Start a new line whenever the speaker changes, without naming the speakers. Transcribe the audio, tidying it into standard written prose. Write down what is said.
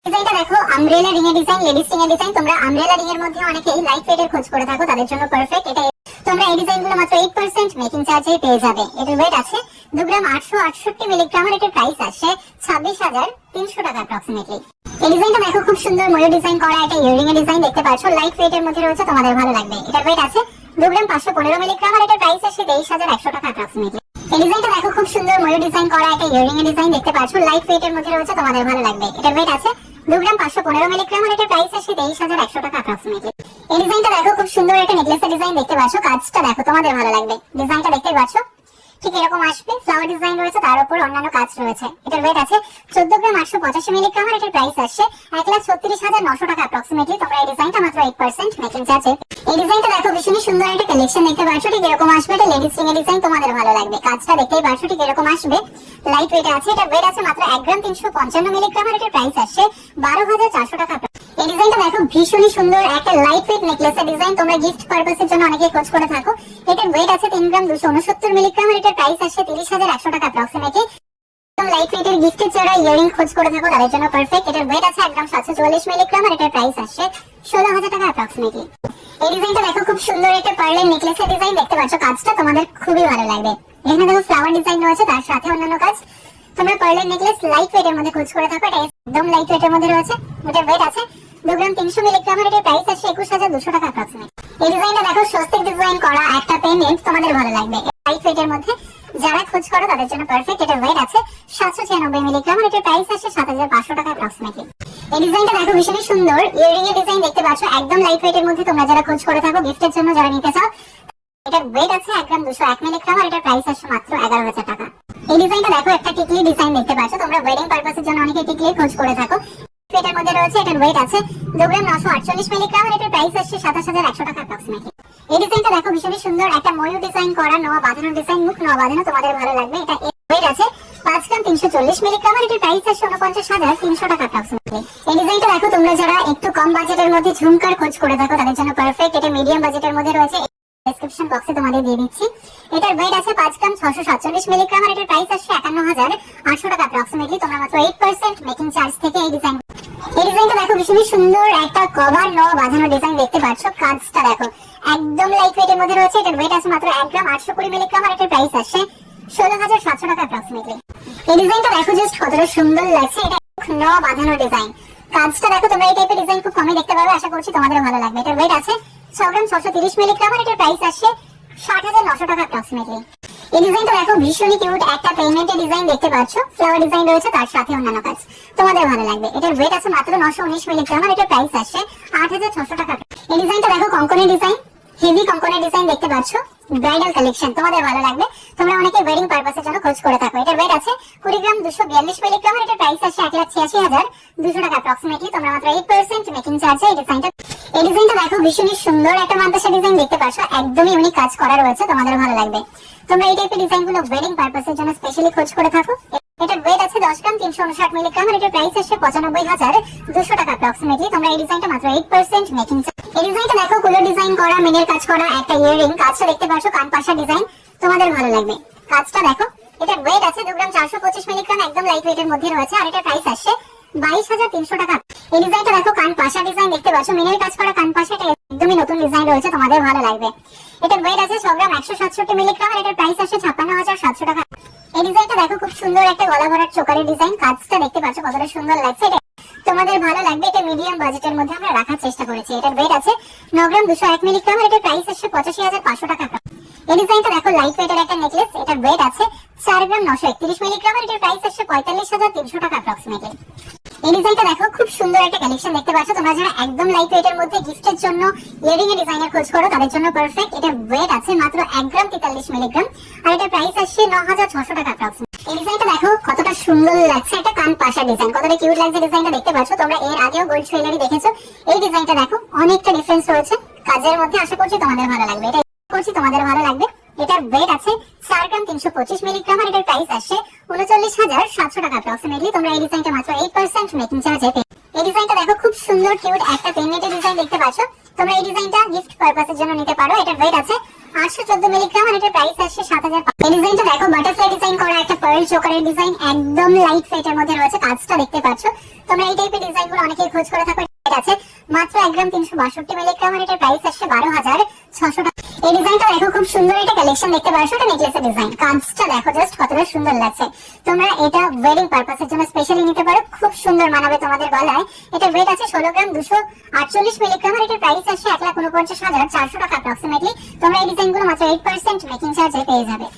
ডিজাইনটা দেখো, umbrella ring এর ডিজাইন, লেডিস রিং এর ডিজাইন। তোমরা আমব্রেলা রিং এর মধ্যে অনেকেই লাইট ওয়েট এর খোঁজ করে থাকো, তাদের জন্য পারফেক্ট এটা। তোমরা এই ডিজাইনগুলো মাত্র 8% মেকিং চার্জে পেয়ে যাবে। এটার ওয়েট আছে 2 গ্রাম 868 মিলিগ্রাম আর এটার প্রাইস আসে 26,300 টাকা অ্যাপ্রক্সিমেটলি। এই ডিজাইনটা দেখো, খুব সুন্দর ময়ূর ডিজাইন করা এটা ইয়ারিং এর ডিজাইন দেখতে পাচ্ছ, লাইট ওয়েট এর মধ্যে রয়েছে, তোমাদের ভালো লাগবে। এটার ওয়েট আছে 2 গ্রাম 515 মিলিগ্রাম আর এটার প্রাইস আসে 23,100 টাকা অ্যাপ্রক্সিমেটলি। এই ডিজাইনটা দেখো, খুব সুন্দর ময়ূর ডিজাইন করা এটা ইয়ারিং এর ডিজাইন দেখতে পাচ্ছ, লাইট ওয়েট এর মধ্যে রয়েছে, তোমাদের ভালো লাগবে। এটার ওয়েট আছে 2 গ্রাম 515 মিলিগ্রাম আর এটার প্রাইস আসে 23,100 টাকা অ্যাপ্রক্সিমেটলি। এই ডিজাইনটা দেখো, খুব সুন্দর একটা নেকলেসের ডিজাইন দেখতে পাচ্ছ, কাজটা দেখো, তোমাদের ভালো লাগবে। ডিজাইনটা দেখতে পাচ্ছ ঠিক এরকম আসবে, ফ্লাওয়ার ডিজাইন রয়েছে, তার উপর অন্যান্য কাজ রয়েছে। এটার ওয়েট আছে 14 গ্রাম 885 মিলিগ্রাম আর এটার প্রাইস আসে 1,36,900 টাকা অ্যাপ্রক্সিমেটলি। তোমরা এই ডিজাইনটা মাত্র 8% মেকিং চার্জে। এই ডিজাইনটা দেখো, ভীষণই সুন্দর একটা কালেকশন দেখতে পাচ্ছ, ঠিক এরকম আসবে। এটা লেডিস রিং এর ডিজাইন, তোমাদের ভালো লাগবে। কাজটা দেখতেই পাচ্ছ ঠিক এরকম আসবে, লাইট ওয়েট আছে। এটার ওয়েট আছে মাত্র 1 গ্রাম 355 মিলিগ্রাম আর এটার প্রাইস আসে 12,400 টাকা। এই ডিজাইনটা দেখো, ভীষণই সুন্দর একটা লাইট ওয়েট নেকলেসের ডিজাইন। তোমরা গিফট পারপাসের জন্য অনেকেই খোঁজ করে থাকো। এটার ওয়েট আছে 3 গ্রাম 269 মিলিগ্রাম আর এটার প্রাইস আসে 30,100 টাকা অ্যাপ্রক্সিমেটলি। লাইট ওয়েটের গিফটের যারা ইয়ারিং খোঁজ করে থাকো তাদের জন্য পারফেক্ট। এটার ওয়েট আছে 1 গ্রাম 744 মিলিগ্রাম আর এটার প্রাইস আসে 16,000 টাকা অ্যাপ্রক্সিমেটলি। এই ডিজাইনটা দেখো, খুব সুন্দর একটা পার্লের নেকলেসের ডিজাইন দেখতে পাচ্ছ, কাজটা তোমাদের খুবই ভালো লাগবে। এখানে দেখো ফ্লাওয়ার ডিজাইন রয়েছে, তার সাথে অন্যান্য কাজ। তোমরা পার্লের নেকলেস লাইট ওয়েটের মধ্যে খোঁজ করে থাকো, এটা একদম লাইট ওয়েটের মধ্যে রয়েছে। এটার ওয়েট আছে 2 গ্রাম 300 মিলিগ্রাম আর এটার প্রাইস আসে 21,200 টাকা অ্যাপ্রক্সিমেটলি। এই ডিজাইনটা দেখো, স্বস্তিক ডিজাইন করা একটা পেন্ডেন্ট, তোমাদের ভালো লাগবে। লাইট ওয়েটের মধ্যে যারা খোঁজ করো তাদের জন্য পারফেক্ট। এটার ওয়েট আছে 796 মিলিগ্রাম আর এটার প্রাইস আসে 7,500 টাকা অ্যাপ্রক্সিমেটলি। এই ডিজাইনটা দেখো, ভীষণই সুন্দর ইয়ারিং এর ডিজাইন দেখতে পাচ্ছ, একদম লাইট ওয়েটের মধ্যে। তোমরা যারা খোঁজ করে থাকো গিফটের জন্য যারা নিতে চাও, এটার ওয়েট আছে 1 গ্রাম 201 মিলিগ্রাম আর এটার প্রাইস আসে মাত্র 11,000 টাকা। এই ডিজাইনটা দেখো, একটা টিকলি ডিজাইন দেখতে পাচ্ছ, তোমরা ওয়েডিং পারপাসের জন্য অনেকে টিকলি খোঁজ করে থাকো। এটার মধ্যে রয়েছে, এটার ওয়েট আছে 2 গ্রাম 948 মিলিগ্রাম আর এটার প্রাইস আসে 27,100 টাকা অ্যাপ্রক্সিমেটলি। এই ডিজাইনটা দেখো, ভীষণই সুন্দর একটা ময়ূর ডিজাইন করা, নোয়া বাঁধানো ডিজাইন, মুখ নোয়া বাঁধানো, তোমাদের ভালো লাগবে। এটা ওয়েট আছে 5 গ্রাম 340 মিলিগ্রাম আর এটার প্রাইস আসে 49,300 টাকা অ্যাপ্রক্সিমেটলি। এই ডিজাইনটা দেখো, তোমরা যারা একটু কম বাজেটের মধ্যে ঝুমকার খোঁজ করে থাকো তাদের জন্য পারফেক্ট। এটা মিডিয়াম বাজেটের মধ্যে রয়েছে, ডেসক্রিপশন বক্সে তোমাদের দিয়ে দিচ্ছি। এটার ওয়েট আছে 5 গ্রাম 647 মিলিগ্রাম আর এটার প্রাইস আসে 51,800 টাকা অ্যাপ্রক্সিমেটলি। তোমরা মাত্র 8% মেকিং চার্জ থেকে এই ডিজাইনটা দেখো, ভীষণই সুন্দর একটা কভার নোয়া বাঁধানো ডিজাইন দেখতে পাচ্ছ, কাজটা দেখো একদম লাইট ওয়েটের মধ্যে রয়েছে। এটার ওয়েট আছে মাত্র 1 গ্রাম 820 মিলিগ্রাম আর এটার প্রাইস আসে 16,700 টাকা অ্যাপ্রক্সিমেটলি। এই ডিজাইনটা দেখো, জাস্ট কতটা সুন্দর লাগছে। এটা নোয়া বাঁধানো ডিজাইন, কাজটা দেখো। তোমরা এই টাইপের ডিজাইন খুব কমই দেখতে পাবে, আশা করছি তোমাদের ভালো লাগবে। এটার ওয়েট আছে 6 গ্রাম 630 মিলিগ্রাম আর এটার প্রাইস আসে 60,900 টাকা অ্যাপ্রক্সিমেটলি। এই ডিজাইনটা দেখো, ভীষণই কিউট একটা পেইন্টের ডিজাইন দেখতে পাচ্ছ, ফ্লাওয়ার ডিজাইন রয়েছে, তার সাথে অন্যান্য কাজ, তোমাদের ভালো লাগবে। এটার ওয়েট আছে মাত্র 919 মিলিগ্রাম আর এটার প্রাইস আসে 8,600 টাকা। এই ডিজাইনটা দেখো, কঙ্কনের ডিজাইন, হেভি কঙ্কনের ডিজাইন দেখতে পাচ্ছ, ব্রাইডাল কালেকশন, তোমাদের ভালো লাগবে। তোমরা অনেকে ওয়েডিং পারপাসের জন্য খোঁজ করে থাকো। এটার ওয়েট আছে 20 গ্রাম 242 মিলিগ্রাম আর এটার প্রাইস আসে 1,86,200 টাকা অ্যাপ্রক্সিমেটলি। তোমরা মাত্র 8% মেকিং চার্জে এই ডিজাইনটা দেখো, ভীষণই সুন্দর একটা মাদ্রাসা ডিজাইন দেখতে পাচ্ছ, একদমই ইউনিক কাজ করা রয়েছে, তোমাদের ভালো লাগবে। তোমরা এই টাইপের ডিজাইনগুলো ওয়েডিং পারপাসের জন্য স্পেশালি খোঁজ করে থাকো। এটার ওয়েট আছে 10 গ্রাম 359 মিলিগ্রাম আর এটার প্রাইস আসে 95,200 টাকা অ্যাপ্রক্সিমেটলি। তোমরা এই ডিজাইনটা মাত্র 8% মেকিং চার্জ। এই ডিজাইনটা দেখো, কুলো ডিজাইন করা, মিনের কাজ করা একটা ইয়ারিং, কাজটা দেখতে পাচ্ছ, কান পাশা ডিজাইন, তোমাদের ভালো লাগবে। কাজটা দেখো, এটার ওয়েট আছে 2 গ্রাম 425 মিলিগ্রাম, একদম লাইট ওয়েটের মধ্যে রয়েছে আর এটার প্রাইস আসে 22,300 টাকা। এই ডিজাইনটা দেখো, কান পাশা ডিজাইন দেখতে পাচ্ছ, মিনের কাজ করা কান পাশা, এটা একদমই নতুন ডিজাইন রয়েছে, তোমাদের ভালো লাগবে। এটার ওয়েট আছে 6 গ্রাম 167 মিলিগ্রাম আর এটার প্রাইস আসে 56,700 টাকা। এই ডিজাইনটা দেখো, খুব সুন্দর একটা গলা ভরার চোকারের ডিজাইন, কাজটা দেখতে পাচ্ছ কতটা সুন্দর লাগছে, এটা তোমাদের ভালো লাগবে। এটা মিডিয়াম বাজেটের মধ্যে আমরা রাখার চেষ্টা করেছি। এটার ওয়েট আছে 9 গ্রাম 201 মিলিগ্রাম আর এটার প্রাইস আসে 85,500 টাকা। এই ডিজাইনটা দেখো, লাইট ওয়েটের একটা নেকলেস, এটার ওয়েট আছে 4 গ্রাম 931 মিলিগ্রাম আর এটার প্রাইস আসে 45,300 টাকা অ্যাপ্রক্সিমেটলি। এই ডিজাইনটা দেখো, খুব সুন্দর একটা কালেকশন দেখতে পাচ্ছ, তোমরা যারা একদম লাইট ওয়েটের মধ্যে গিফটের জন্য ইয়ারিং এর ডিজাইনের খোঁজ করো তাদের জন্য পারফেক্ট। এটা ওয়েট আছে মাত্র 1 গ্রাম 43 মিলিগ্রাম আর এটার প্রাইস আসে 9,600 টাকা অ্যাপ্রক্সিমেটলি। এই ডিজাইনটা দেখো, কতটা সুন্দর লাগছে, একটা কান পাশা ডিজাইন, কতটা কিউট লাগছে ডিজাইনটা দেখতে পাচ্ছ। তোমরা এর আগেও গোল্ড জুয়েলারি দেখেছো, এই ডিজাইনটা দেখো অনেকটা ডিফারেন্স রয়েছে কাজের মধ্যে, আশা করছি তোমাদের ভালো লাগবে। এটার ওয়েট আছে 4 গ্রাম 325 মিলিগ্রাম আর এটার প্রাইস আসে 39,700 টাকা অ্যাপ্রক্সিমেটলি। তোমরা এই ডিজাইনটা মাত্র 8% মেকিং চার্জে পেয়ে। এই ডিজাইনটা দেখো, খুব সুন্দর কিউট একটা পেন্ডেন্টের ডিজাইন দেখতে পাচ্ছ, তোমরা এই ডিজাইনটা গিফট পারপাসের জন্য নিতে পারো। এটার ওয়েট আছে 814 মিলিগ্রাম আর এটার প্রাইস আসছে 7000। এই ডিজাইনটা দেখো, বাটারফ্লাই ডিজাইন করা একটা পার্ল চোকারের ডিজাইন, একদম লাইট ওয়েটের মধ্যে রয়েছে, কাজটা দেখতে পাচ্ছ। তোমরা এই টাইপের ডিজাইনগুলো অনেকেই খোঁজ করে থাকো। এটা আছে মাত্র 1 গ্রাম 362 মিলিগ্রাম আর এটার প্রাইস আসছে 12600 টাকা। এই ডিজাইনটা দেখো, খুব সুন্দর একটা কালেকশন দেখতে পাচ্ছ, এটা নেকলেসের ডিজাইন, কাজটা দেখো জাস্ট কতটা সুন্দর লাগছে। তোমরা এটা ওয়েডিং পারপাসের জন্য স্পেশালি নিতে পারো, খুব সুন্দর মানাবে তোমাদের গলায়। এটা ওয়েট আছে 16 গ্রাম 248 মিলিগ্রাম আর এটার প্রাইস আসছে 1,49,400 টাকা অ্যাপ্রক্সিমেটলি। তোমরা এই ডিজাইনগুলো মাত্র 8% মেকিং চার্জে পেয়ে যাবে।